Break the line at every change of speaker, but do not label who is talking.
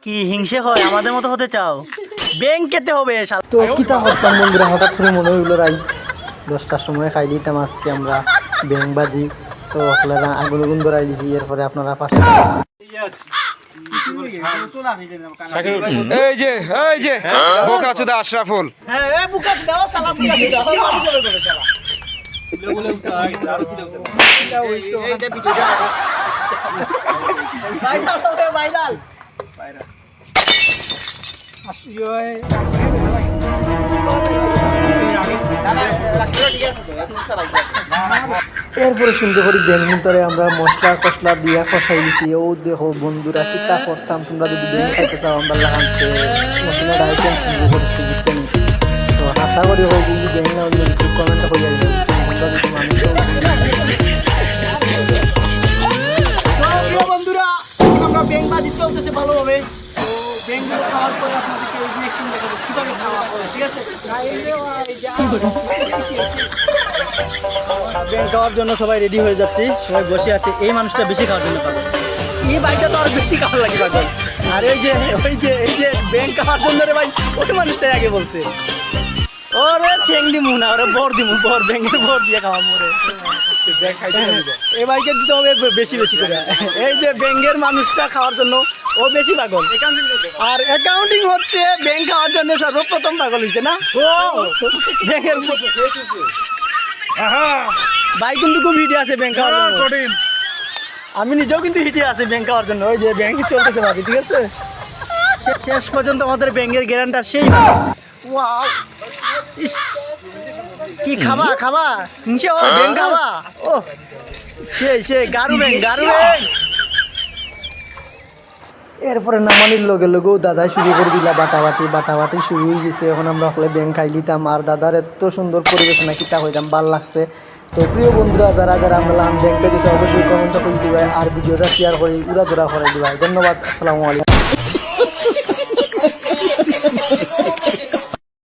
কি হিংসে হয়? আমাদের মতো হতে চাও? ব্যাংক খেতে হবে।
তো কিতা করতাম বন্ধুরা, হঠাৎ করে মনে হইলো রাইট 10টার সময় খাই দিতাম আজকে আমরা ব্যাং বাজি। তো আপনারা আগুন আগুন ধরাই দিছি, এরপরে আপনারা পাশে
এই যে বোকাচোদা আশরাফুল।
এরপরে সুন্দর করে ব্যাং ভিতরে আমরা মশলা কসলা দিয়া কষাই দিছি। ও দেখো বন্ধুরা কিতা করতাম, তোমরা যদি ব্যাং খাইতে চাও আমরা লাগাতে নতুন একটা আইটেম শুরু করছি বুঝছেন। তো আশা করি হোক যদি ব্যাং না অন্য কিছু কমেন্ট করে যাবে
বন্ধুরা, আমরা ব্যাংক বাজি চলতেছে ভালোভাবে। তো ব্যাংক খাওয়ার পরে আপনাদেরকে রিঅ্যাকশন দেখাবো কিভাবে খাওয়া হয়, ঠিক আছে? ব্যাংক খাওয়ার জন্য সবাই রেডি হয়ে যাচ্ছি, সবাই বসে আছে। এই মানুষটা বেশি খাওয়ার জন্য পাবে, এই বাইকটা তো আর বেশি খাওয়া লাগে পাগল। আর এই যে ব্যাংক খাওয়ার জন্য রে ভাই, ওই মানুষটাই আগে বলছে ওরে ঠেং দিমু না, ওরে বর দিমু, বর ব্যাংকের বর দিয়ে খাওয়া মোরে। এই বাইকে দিতে হবে বেশি বেশি করে। এই যে ব্যাংকের মানুষটা খাওয়ার জন্য ও বেশি পাগল, আর অ্যাকাউন্টিং হচ্ছে ব্যাংক খাওয়ার জন্য সর্বপ্রথম পাগল হয়েছে না ব্যাংকের ভাই। কিন্তু খুব হিটে আছে ব্যাংক খাওয়ার জন্য, আমি নিজেও কিন্তু হিটে আছে ব্যাংক খাওয়ার জন্য। ওই যে ব্যাংক চলতেছে ভাবি, ঠিক আছে? শেষ পর্যন্ত আমাদের ব্যাংকের গ্যারান্টার সেই ওয়াও। ইস কি খাবা খাবা নিচে ব্যাংক খাবা। ও সেই গারু ব্যাংক।
এরপরে নামানির লগে লগেও দাদাই শুরু করে দিলা বাটাবাটি শুরু হয়ে গেছে। এখন আমরা হলে ব্যাংক খাই দিতাম, আর দাদার এত সুন্দর পরিবেশনা কিতা হইতাম, ভাল লাগছে। তো প্রিয় বন্ধুরা, যারা আমরা ব্যাংকে দিচ্ছে অবশ্যই কমেন্ট করে দিবে, আর ভিডিওটা শেয়ার করে উড়া ধরা করে দিবা। ধন্যবাদ, আসসালামু আলাইকুম।